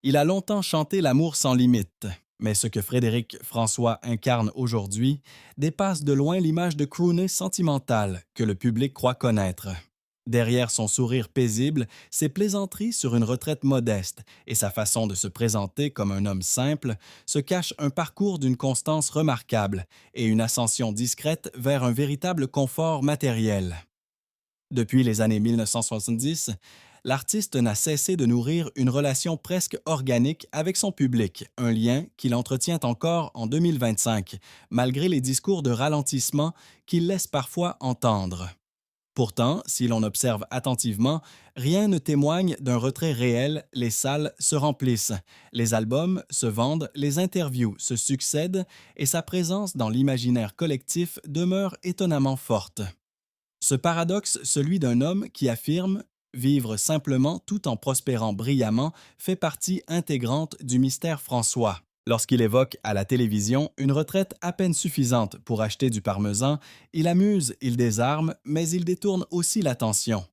Il a longtemps chanté l'amour sans limite, mais ce que Frédéric François incarne aujourd'hui dépasse de loin l'image de crooner sentimental que le public croit connaître. Derrière son sourire paisible, ses plaisanteries sur une retraite modeste et sa façon de se présenter comme un homme simple se cache un parcours d'une constance remarquable et une ascension discrète vers un véritable confort matériel. Depuis les années 1970, l'artiste n'a cessé de nourrir une relation presque organique avec son public, un lien qu'il entretient encore en 2025, malgré les discours de ralentissement qu'il laisse parfois entendre. Pourtant, si l'on observe attentivement, rien ne témoigne d'un retrait réel, les salles se remplissent, les albums se vendent, les interviews se succèdent et sa présence dans l'imaginaire collectif demeure étonnamment forte. Ce paradoxe, celui d'un homme qui affirme vivre simplement tout en prospérant brillamment, fait partie intégrante du mystère François. Lorsqu'il évoque à la télévision une retraite à peine suffisante pour acheter du parmesan, il amuse, il désarme, mais il détourne aussi l'attention.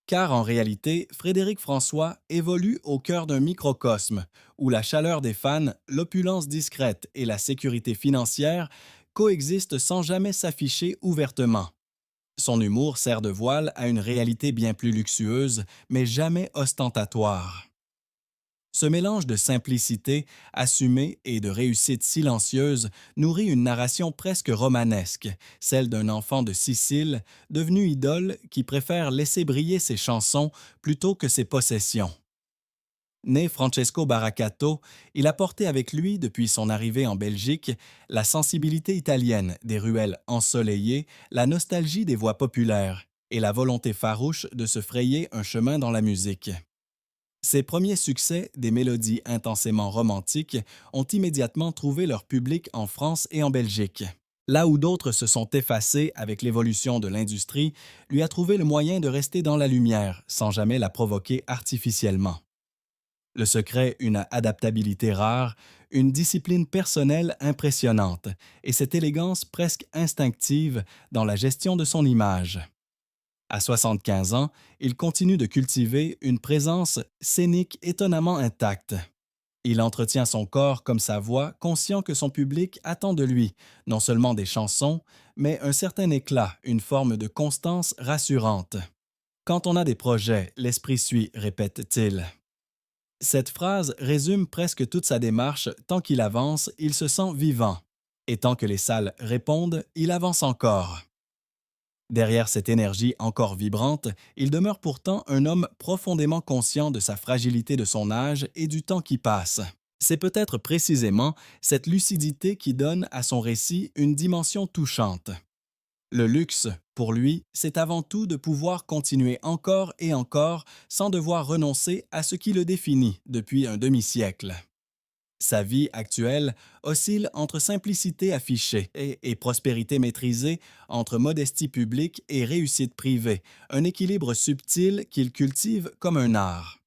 Car en réalité, Frédéric François évolue au cœur d'un microcosme où la chaleur des fans, l'opulence discrète et la sécurité financière coexistent sans jamais s'afficher ouvertement. Son humour sert de voile à une réalité bien plus luxueuse, mais jamais ostentatoire. Ce mélange de simplicité assumée et de réussite silencieuse nourrit une narration presque romanesque, celle d'un enfant de Sicile devenu idole qui préfère laisser briller ses chansons plutôt que ses possessions. Né Francesco Baracato, il a porté avec lui, depuis son arrivée en Belgique, la sensibilité italienne des ruelles ensoleillées, la nostalgie des voix populaires et la volonté farouche de se frayer un chemin dans la musique. Ses premiers succès, des mélodies intensément romantiques, ont immédiatement trouvé leur public en France et en Belgique. Là où d'autres se sont effacés avec l'évolution de l'industrie, lui a trouvé le moyen de rester dans la lumière sans jamais la provoquer artificiellement. Le secret, une adaptabilité rare, une discipline personnelle impressionnante et cette élégance presque instinctive dans la gestion de son image. À 75 ans, il continue de cultiver une présence scénique étonnamment intacte. Il entretient son corps comme sa voix, conscient que son public attend de lui non seulement des chansons, mais un certain éclat, une forme de constance rassurante. Quand on a des projets, l'esprit suit, répète-t-il. Cette phrase résume presque toute sa démarche. Tant qu'il avance, il se sent vivant. Et tant que les salles répondent, il avance encore. Derrière cette énergie encore vibrante, il demeure pourtant un homme profondément conscient de sa fragilité de son âge et du temps qui passe. C'est peut-être précisément cette lucidité qui donne à son récit une dimension touchante. Le luxe, pour lui, c'est avant tout de pouvoir continuer encore et encore sans devoir renoncer à ce qui le définit depuis un demi-siècle. Sa vie actuelle oscille entre simplicité affichée et prospérité maîtrisée, entre modestie publique et réussite privée, un équilibre subtil qu'il cultive comme un art.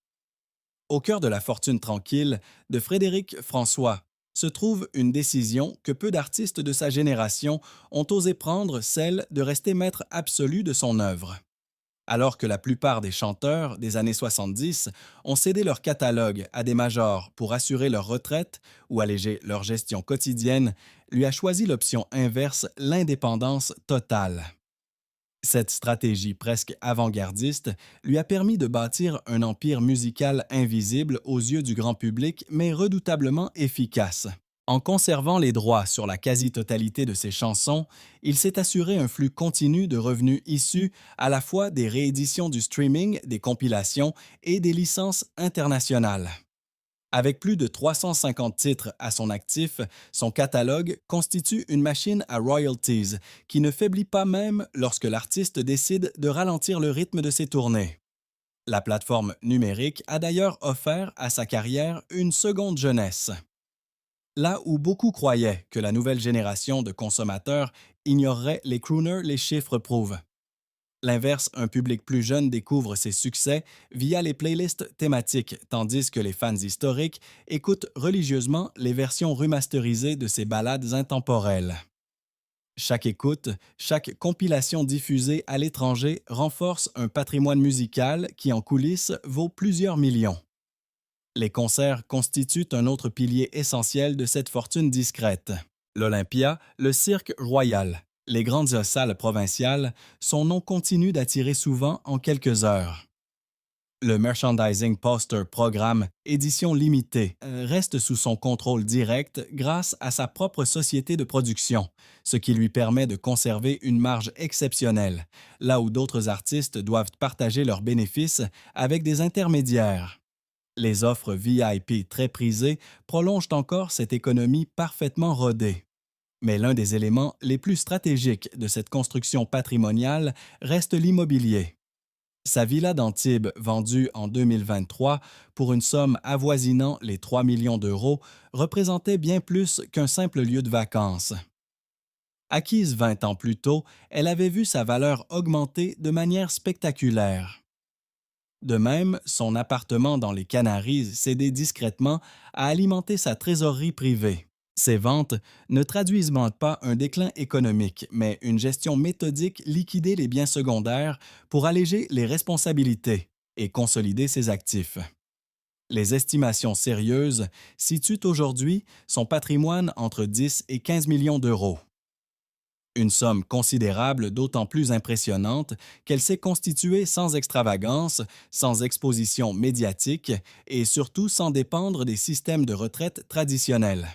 Au cœur de la fortune tranquille de Frédéric François se trouve une décision que peu d'artistes de sa génération ont osé prendre, celle de rester maître absolu de son œuvre. Alors que la plupart des chanteurs des années 70 ont cédé leur catalogue à des majors pour assurer leur retraite ou alléger leur gestion quotidienne, lui a choisi l'option inverse, l'indépendance totale. Cette stratégie presque avant-gardiste lui a permis de bâtir un empire musical invisible aux yeux du grand public, mais redoutablement efficace. En conservant les droits sur la quasi-totalité de ses chansons, il s'est assuré un flux continu de revenus issus à la fois des rééditions du streaming, des compilations et des licences internationales. Avec plus de 350 titres à son actif, son catalogue constitue une machine à royalties qui ne faiblit pas même lorsque l'artiste décide de ralentir le rythme de ses tournées. La plateforme numérique a d'ailleurs offert à sa carrière une seconde jeunesse. Là où beaucoup croyaient que la nouvelle génération de consommateurs ignorerait les crooners, les chiffres prouvent. L'inverse, un public plus jeune découvre ses succès via les playlists thématiques, tandis que les fans historiques écoutent religieusement les versions remasterisées de ces ballades intemporelles. Chaque écoute, chaque compilation diffusée à l'étranger renforce un patrimoine musical qui en coulisses vaut plusieurs millions. Les concerts constituent un autre pilier essentiel de cette fortune discrète. L'Olympia, le Cirque Royal, les grandes salles provinciales, son nom continue d'attirer souvent en quelques heures. Le Merchandising Poster Programme, édition limitée, reste sous son contrôle direct grâce à sa propre société de production, ce qui lui permet de conserver une marge exceptionnelle, là où d'autres artistes doivent partager leurs bénéfices avec des intermédiaires. Les offres VIP très prisées prolongent encore cette économie parfaitement rodée. Mais l'un des éléments les plus stratégiques de cette construction patrimoniale reste l'immobilier. Sa villa d'Antibes, vendue en 2023 pour une somme avoisinant les 3 millions d'euros, représentait bien plus qu'un simple lieu de vacances. Acquise 20 ans plus tôt, elle avait vu sa valeur augmenter de manière spectaculaire. De même, son appartement dans les Canaries, cédé discrètement, a alimenté sa trésorerie privée. Ces ventes ne traduisent pas un déclin économique, mais une gestion méthodique liquider les biens secondaires pour alléger les responsabilités et consolider ses actifs. Les estimations sérieuses situent aujourd'hui son patrimoine entre 10 et 15 millions d'euros. Une somme considérable d'autant plus impressionnante qu'elle s'est constituée sans extravagance, sans exposition médiatique et surtout sans dépendre des systèmes de retraite traditionnels.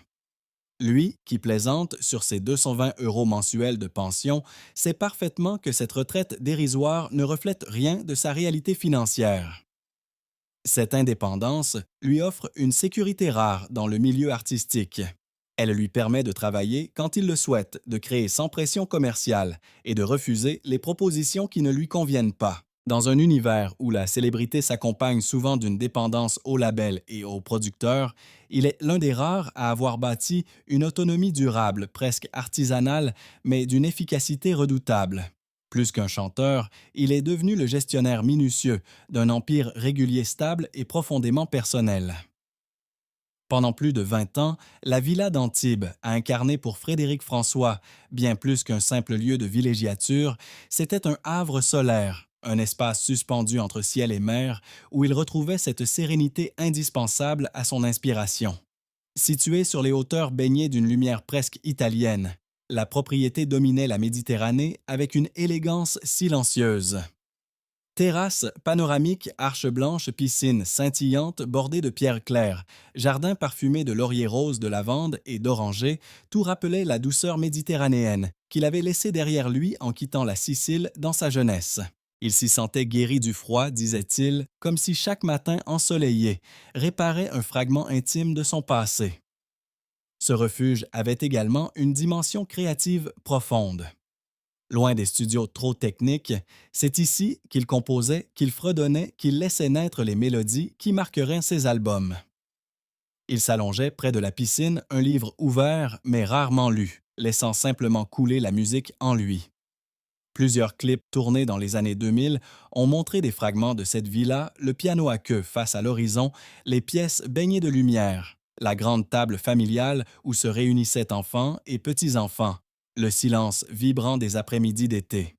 Lui, qui plaisante sur ses 220 euros mensuels de pension, sait parfaitement que cette retraite dérisoire ne reflète rien de sa réalité financière. Cette indépendance lui offre une sécurité rare dans le milieu artistique. Elle lui permet de travailler quand il le souhaite, de créer sans pression commerciale et de refuser les propositions qui ne lui conviennent pas. Dans un univers où la célébrité s'accompagne souvent d'une dépendance aux labels et aux producteurs, il est l'un des rares à avoir bâti une autonomie durable, presque artisanale, mais d'une efficacité redoutable. Plus qu'un chanteur, il est devenu le gestionnaire minutieux d'un empire régulier stable et profondément personnel. Pendant plus de 20 ans, la villa d'Antibes a incarné pour Frédéric François, bien plus qu'un simple lieu de villégiature, c'était un havre solaire, un espace suspendu entre ciel et mer où il retrouvait cette sérénité indispensable à son inspiration. Située sur les hauteurs baignées d'une lumière presque italienne, la propriété dominait la Méditerranée avec une élégance silencieuse. Terrasse panoramique, arche blanche, piscine scintillante bordée de pierres claires, jardin parfumé de laurier rose, de lavande et d'oranger, tout rappelait la douceur méditerranéenne qu'il avait laissée derrière lui en quittant la Sicile dans sa jeunesse. Il s'y sentait guéri du froid, disait-il, comme si chaque matin ensoleillé réparait un fragment intime de son passé. Ce refuge avait également une dimension créative profonde. Loin des studios trop techniques, c'est ici qu'il composait, qu'il fredonnait, qu'il laissait naître les mélodies qui marqueraient ses albums. Il s'allongeait près de la piscine, un livre ouvert mais rarement lu, laissant simplement couler la musique en lui. Plusieurs clips tournés dans les années 2000 ont montré des fragments de cette villa, le piano à queue face à l'horizon, les pièces baignées de lumière, la grande table familiale où se réunissaient enfants et petits-enfants, le silence vibrant des après-midi d'été.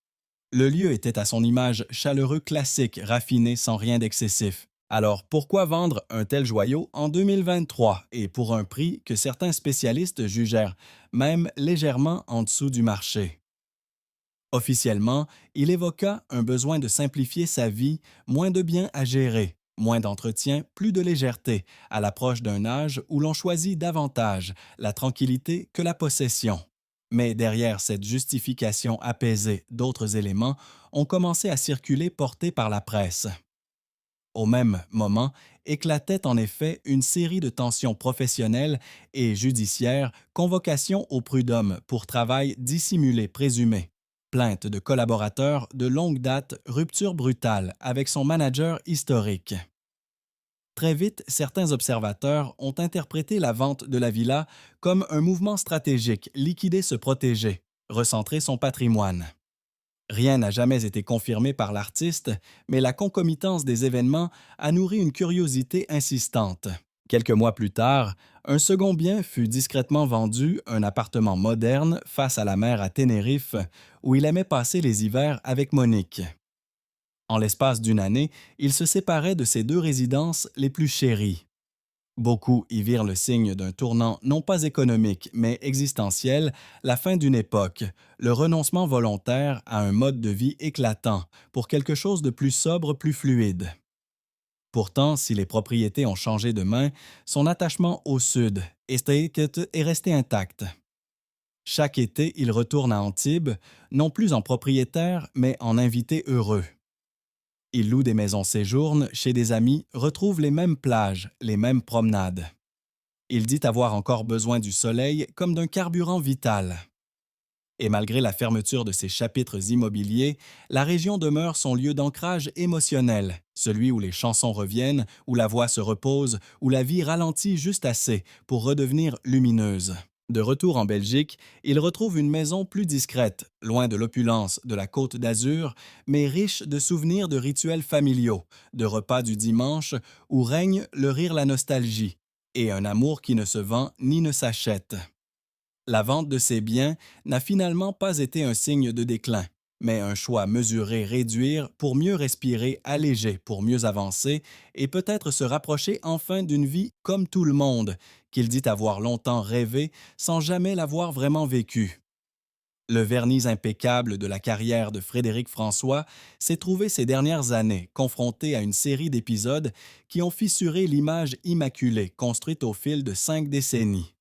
Le lieu était à son image chaleureux classique, raffiné sans rien d'excessif. Alors pourquoi vendre un tel joyau en 2023 et pour un prix que certains spécialistes jugèrent même légèrement en dessous du marché? Officiellement, il évoqua un besoin de simplifier sa vie, moins de biens à gérer, moins d'entretien, plus de légèreté, à l'approche d'un âge où l'on choisit davantage la tranquillité que la possession. Mais derrière cette justification apaisée, d'autres éléments ont commencé à circuler portés par la presse. Au même moment, éclatait en effet une série de tensions professionnelles et judiciaires, convocations au prud'homme pour travail dissimulé présumé, plaintes de collaborateurs de longue date, rupture brutale avec son manager historique. Très vite, certains observateurs ont interprété la vente de la villa comme un mouvement stratégique, liquider se protéger, recentrer son patrimoine. Rien n'a jamais été confirmé par l'artiste, mais la concomitance des événements a nourri une curiosité insistante. Quelques mois plus tard, un second bien fut discrètement vendu, un appartement moderne face à la mer à Tenerife, où il aimait passer les hivers avec Monique. En l'espace d'une année, il se séparait de ses deux résidences les plus chéries. Beaucoup y virent le signe d'un tournant non pas économique, mais existentiel, la fin d'une époque, le renoncement volontaire à un mode de vie éclatant pour quelque chose de plus sobre, plus fluide. Pourtant, si les propriétés ont changé de main, son attachement au sud est resté intact. Chaque été, il retourne à Antibes, non plus en propriétaire, mais en invité heureux. Il loue des maisons séjourne chez des amis, retrouve les mêmes plages, les mêmes promenades. Il dit avoir encore besoin du soleil comme d'un carburant vital. Et malgré la fermeture de ses chapitres immobiliers, la région demeure son lieu d'ancrage émotionnel, celui où les chansons reviennent, où la voix se repose, où la vie ralentit juste assez pour redevenir lumineuse. De retour en Belgique, il retrouve une maison plus discrète, loin de l'opulence de la Côte d'Azur, mais riche de souvenirs de rituels familiaux, de repas du dimanche où règne le rire, la nostalgie, et un amour qui ne se vend ni ne s'achète. La vente de ses biens n'a finalement pas été un signe de déclin, mais un choix mesuré réduire pour mieux respirer, alléger pour mieux avancer et peut-être se rapprocher enfin d'une vie comme tout le monde, qu'il dit avoir longtemps rêvé sans jamais l'avoir vraiment vécue. Le vernis impeccable de la carrière de Frédéric François s'est trouvé ces dernières années confronté à une série d'épisodes qui ont fissuré l'image immaculée construite au fil de 5 décennies.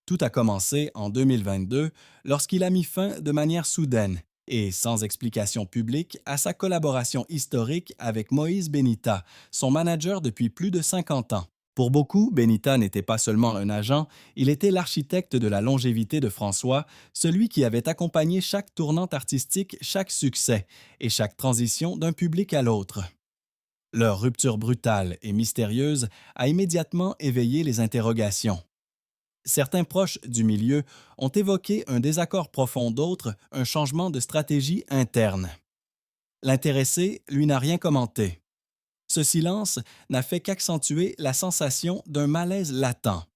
Tout a commencé en 2022 lorsqu'il a mis fin de manière soudaine et sans explication publique à sa collaboration historique avec Moïse Benita, son manager depuis plus de 50 ans. Pour beaucoup, Benita n'était pas seulement un agent, il était l'architecte de la longévité de François, celui qui avait accompagné chaque tournant artistique, chaque succès et chaque transition d'un public à l'autre. Leur rupture brutale et mystérieuse a immédiatement éveillé les interrogations. Certains proches du milieu ont évoqué un désaccord profond, d'autres un changement de stratégie interne. L'intéressé, lui, n'a rien commenté. Ce silence n'a fait qu'accentuer la sensation d'un malaise latent.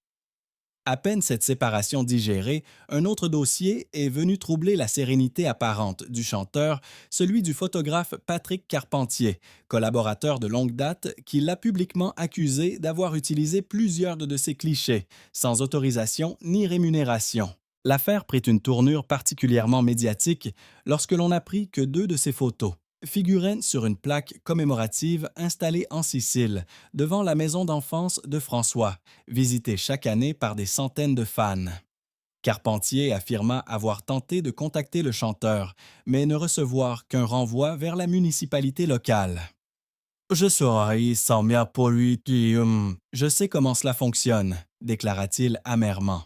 À peine cette séparation digérée, un autre dossier est venu troubler la sérénité apparente du chanteur, celui du photographe Patrick Carpentier, collaborateur de longue date, qui l'a publiquement accusé d'avoir utilisé plusieurs de ses clichés, sans autorisation ni rémunération. L'affaire prit une tournure particulièrement médiatique lorsque l'on apprit que deux de ses photos figuraient sur une plaque commémorative installée en Sicile, devant la maison d'enfance de François, visitée chaque année par des centaines de fans. Carpentier affirma avoir tenté de contacter le chanteur, mais ne recevoir qu'un renvoi vers la municipalité locale. Je serai sans mien pour lui qui... Je sais comment cela fonctionne, déclara-t-il amèrement.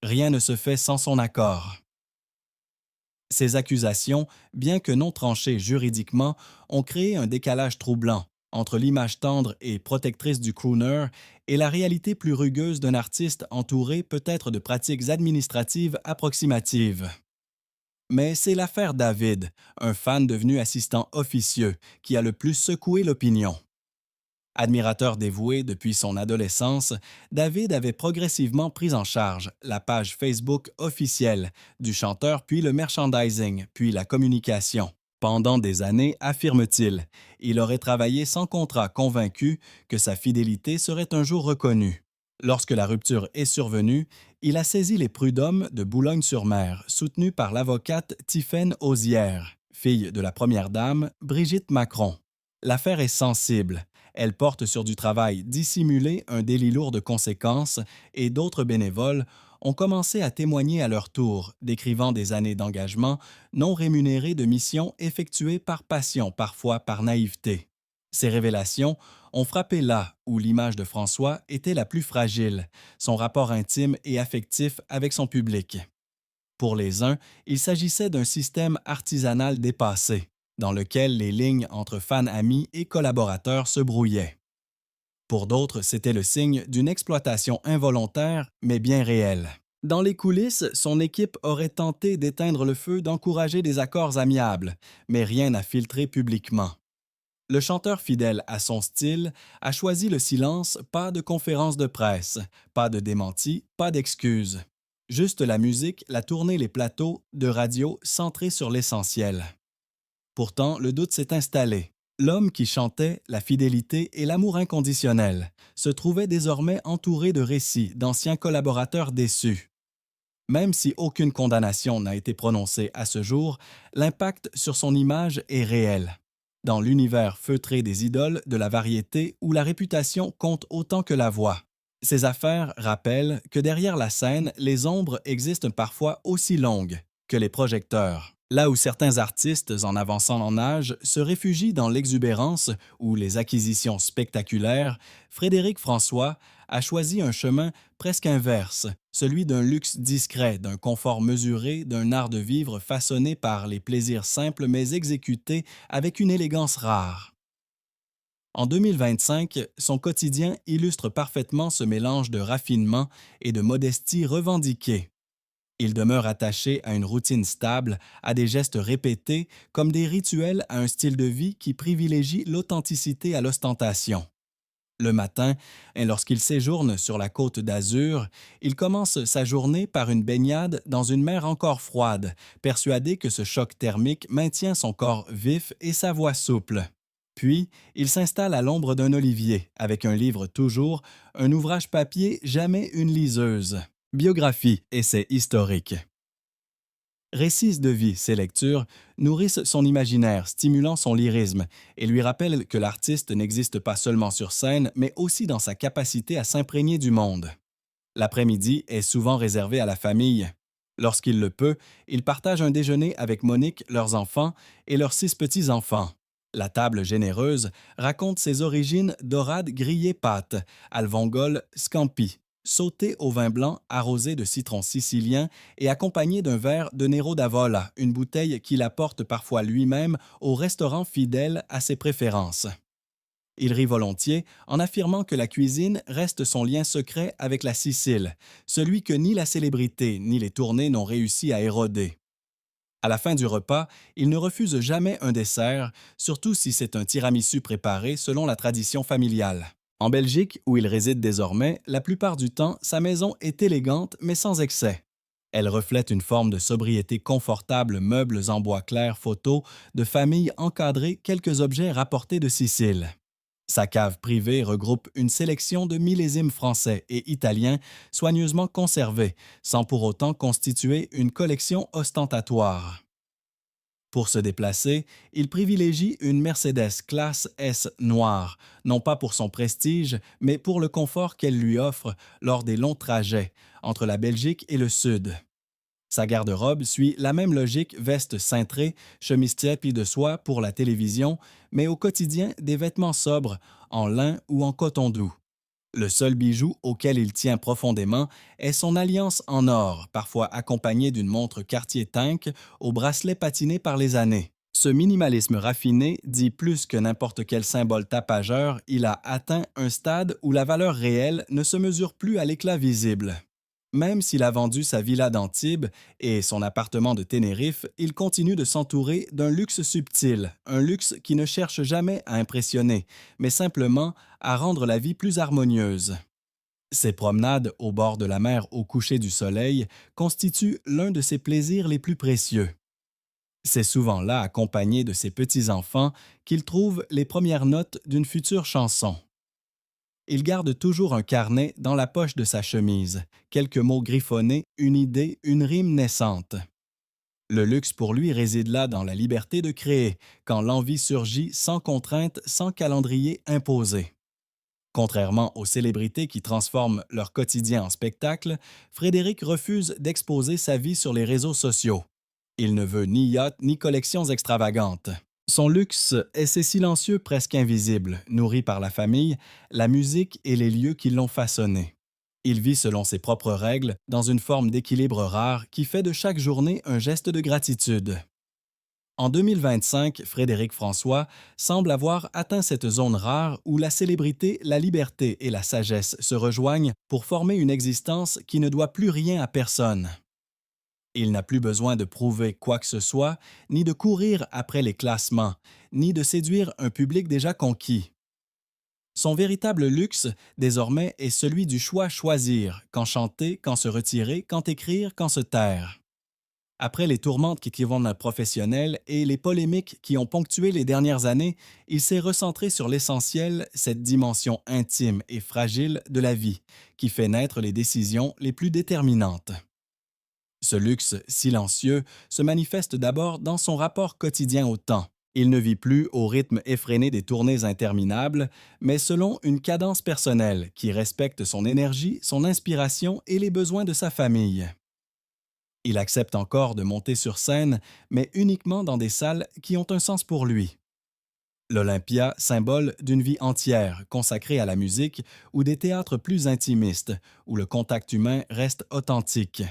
Rien ne se fait sans son accord. Ces accusations, bien que non tranchées juridiquement, ont créé un décalage troublant entre l'image tendre et protectrice du crooner et la réalité plus rugueuse d'un artiste entouré peut-être de pratiques administratives approximatives. Mais c'est l'affaire David, un fan devenu assistant officieux, qui a le plus secoué l'opinion. Admirateur dévoué depuis son adolescence, David avait progressivement pris en charge la page Facebook officielle du chanteur, puis le merchandising, puis la communication. Pendant des années, affirme-t-il, il aurait travaillé sans contrat, convaincu que sa fidélité serait un jour reconnue. Lorsque la rupture est survenue, il a saisi les prud'hommes de Boulogne-sur-Mer, soutenus par l'avocate Tiphaine Osière, fille de la première dame, Brigitte Macron. L'affaire est sensible. Elle porte sur du travail dissimulé, un délit lourd de conséquences, et d'autres bénévoles ont commencé à témoigner à leur tour, décrivant des années d'engagement non rémunérées de missions effectuées par passion, parfois par naïveté. Ces révélations ont frappé là où l'image de François était la plus fragile, son rapport intime et affectif avec son public. Pour les uns, il s'agissait d'un système artisanal dépassé, dans lequel les lignes entre fans amis et collaborateurs se brouillaient. Pour d'autres, c'était le signe d'une exploitation involontaire, mais bien réelle. Dans les coulisses, son équipe aurait tenté d'éteindre le feu, d'encourager des accords amiables, mais rien n'a filtré publiquement. Le chanteur fidèle à son style a choisi le silence, pas de conférence de presse, pas de démenti, pas d'excuses. Juste la musique, la tournée, les plateaux de radio centrés sur l'essentiel. Pourtant, le doute s'est installé. L'homme qui chantait la fidélité et l'amour inconditionnel se trouvait désormais entouré de récits d'anciens collaborateurs déçus. Même si aucune condamnation n'a été prononcée à ce jour, l'impact sur son image est réel. Dans l'univers feutré des idoles de la variété où la réputation compte autant que la voix. Ces affaires rappellent que derrière la scène, les ombres existent parfois aussi longues que les projecteurs. Là où certains artistes, en avançant en âge, se réfugient dans l'exubérance ou les acquisitions spectaculaires, Frédéric François a choisi un chemin presque inverse, celui d'un luxe discret, d'un confort mesuré, d'un art de vivre façonné par les plaisirs simples mais exécutés avec une élégance rare. En 2025, son quotidien illustre parfaitement ce mélange de raffinement et de modestie revendiquée. Il demeure attaché à une routine stable, à des gestes répétés, comme des rituels à un style de vie qui privilégie l'authenticité à l'ostentation. Le matin, et lorsqu'il séjourne sur la côte d'Azur, il commence sa journée par une baignade dans une mer encore froide, persuadé que ce choc thermique maintient son corps vif et sa voix souple. Puis, il s'installe à l'ombre d'un olivier, avec un livre toujours, un ouvrage papier jamais une liseuse. Biographie, essais historiques. Récits de vie, ces lectures nourrissent son imaginaire, stimulant son lyrisme et lui rappellent que l'artiste n'existe pas seulement sur scène, mais aussi dans sa capacité à s'imprégner du monde. L'après-midi est souvent réservé à la famille. Lorsqu'il le peut, il partage un déjeuner avec Monique, leurs enfants et leurs 6 petits-enfants. La table généreuse raconte ses origines dorades grillées pâtes, alvongole scampi, sauté au vin blanc arrosé de citron sicilien et accompagné d'un verre de Nero d'Avola, une bouteille qu'il apporte parfois lui-même au restaurant fidèle à ses préférences. Il rit volontiers en affirmant que la cuisine reste son lien secret avec la Sicile, celui que ni la célébrité ni les tournées n'ont réussi à éroder. À la fin du repas, il ne refuse jamais un dessert, surtout si c'est un tiramisu préparé selon la tradition familiale. En Belgique, où il réside désormais, la plupart du temps, sa maison est élégante mais sans excès. Elle reflète une forme de sobriété confortable, meubles en bois clair, photos, de famille encadrées, quelques objets rapportés de Sicile. Sa cave privée regroupe une sélection de millésimes français et italiens soigneusement conservés, sans pour autant constituer une collection ostentatoire. Pour se déplacer, il privilégie une Mercedes classe S noire, non pas pour son prestige, mais pour le confort qu'elle lui offre lors des longs trajets entre la Belgique et le Sud. Sa garde-robe suit la même logique veste cintrée, chemise tiède de soie pour la télévision, mais au quotidien des vêtements sobres, en lin ou en coton doux. Le seul bijou auquel il tient profondément est son alliance en or, parfois accompagnée d'une montre Cartier Tank au bracelet patiné par les années. Ce minimalisme raffiné dit plus que n'importe quel symbole tapageur, il a atteint un stade où la valeur réelle ne se mesure plus à l'éclat visible. Même s'il a vendu sa villa d'Antibes et son appartement de Ténérife, il continue de s'entourer d'un luxe subtil, un luxe qui ne cherche jamais à impressionner, mais simplement à rendre la vie plus harmonieuse. Ses promenades au bord de la mer au coucher du soleil constituent l'un de ses plaisirs les plus précieux. C'est souvent là, accompagné de ses petits-enfants, qu'il trouve les premières notes d'une future chanson. Il garde toujours un carnet dans la poche de sa chemise, quelques mots griffonnés, une idée, une rime naissante. Le luxe pour lui réside là dans la liberté de créer, quand l'envie surgit sans contrainte, sans calendrier imposé. Contrairement aux célébrités qui transforment leur quotidien en spectacle, Frédéric refuse d'exposer sa vie sur les réseaux sociaux. Il ne veut ni yacht ni collections extravagantes. Son luxe est ses silencieux presque invisibles, nourris par la famille, la musique et les lieux qui l'ont façonné. Il vit selon ses propres règles, dans une forme d'équilibre rare qui fait de chaque journée un geste de gratitude. En 2025, Frédéric François semble avoir atteint cette zone rare où la célébrité, la liberté et la sagesse se rejoignent pour former une existence qui ne doit plus rien à personne. Il n'a plus besoin de prouver quoi que ce soit, ni de courir après les classements, ni de séduire un public déjà conquis. Son véritable luxe, désormais, est celui du choix choisir, quand chanter, quand se retirer, quand écrire, quand se taire. Après les tourmentes qui écrivant professionnel et les polémiques qui ont ponctué les dernières années, il s'est recentré sur l'essentiel, cette dimension intime et fragile de la vie, qui fait naître les décisions les plus déterminantes. Ce luxe silencieux se manifeste d'abord dans son rapport quotidien au temps. Il ne vit plus au rythme effréné des tournées interminables, mais selon une cadence personnelle qui respecte son énergie, son inspiration et les besoins de sa famille. Il accepte encore de monter sur scène, mais uniquement dans des salles qui ont un sens pour lui. L'Olympia, symbole d'une vie entière consacrée à la musique, ou des théâtres plus intimistes, où le contact humain reste authentique.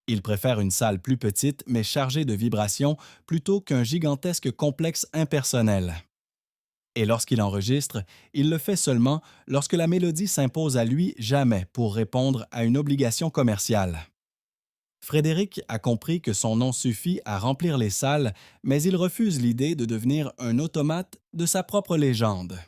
Il préfère une salle plus petite mais chargée de vibrations plutôt qu'un gigantesque complexe impersonnel. Et lorsqu'il enregistre, il le fait seulement lorsque la mélodie s'impose à lui, jamais pour répondre à une obligation commerciale. Frédéric a compris que son nom suffit à remplir les salles, mais il refuse l'idée de devenir un automate de sa propre légende.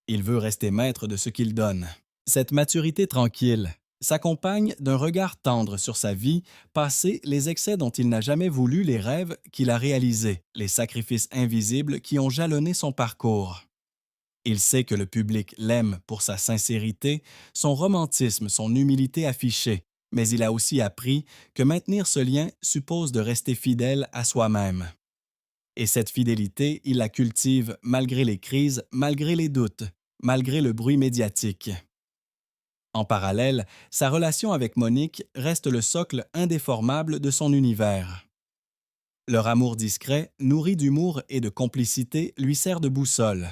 Il veut rester maître de ce qu'il donne. Cette maturité tranquille s'accompagne d'un regard tendre sur sa vie, passé les excès dont il n'a jamais voulu, les rêves qu'il a réalisés, les sacrifices invisibles qui ont jalonné son parcours. Il sait que le public l'aime pour sa sincérité, son romantisme, son humilité affichée, mais il a aussi appris que maintenir ce lien suppose de rester fidèle à soi-même. Et cette fidélité, il la cultive malgré les crises, malgré les doutes, malgré le bruit médiatique. En parallèle, sa relation avec Monique reste le socle indéformable de son univers. Leur amour discret, nourri d'humour et de complicité, lui sert de boussole.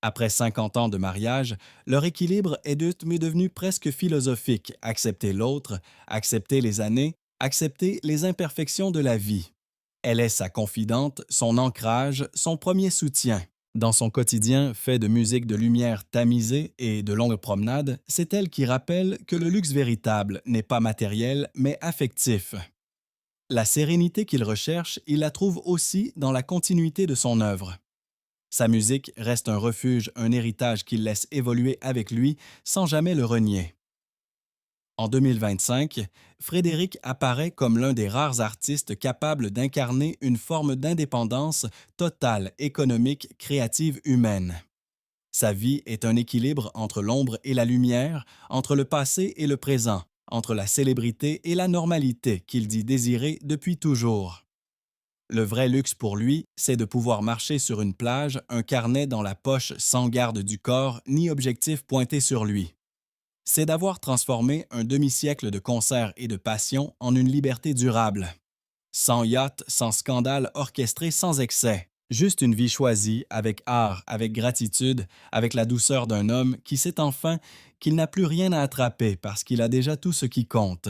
Après 50 ans de mariage, leur équilibre est devenu presque philosophique. Accepter l'autre, accepter les années, accepter les imperfections de la vie. Elle est sa confidente, son ancrage, son premier soutien. Dans son quotidien fait de musique de lumière tamisée et de longues promenades, c'est elle qui rappelle que le luxe véritable n'est pas matériel, mais affectif. La sérénité qu'il recherche, il la trouve aussi dans la continuité de son œuvre. Sa musique reste un refuge, un héritage qu'il laisse évoluer avec lui sans jamais le renier. En 2025, Frédéric apparaît comme l'un des rares artistes capables d'incarner une forme d'indépendance totale, économique, créative, humaine. Sa vie est un équilibre entre l'ombre et la lumière, entre le passé et le présent, entre la célébrité et la normalité qu'il dit désirer depuis toujours. Le vrai luxe pour lui, c'est de pouvoir marcher sur une plage, un carnet dans la poche sans garde du corps ni objectif pointé sur lui. C'est d'avoir transformé un demi-siècle de concerts et de passion en une liberté durable. Sans yacht, sans scandale orchestré, sans excès. Juste une vie choisie, avec art, avec gratitude, avec la douceur d'un homme qui sait enfin qu'il n'a plus rien à attraper parce qu'il a déjà tout ce qui compte.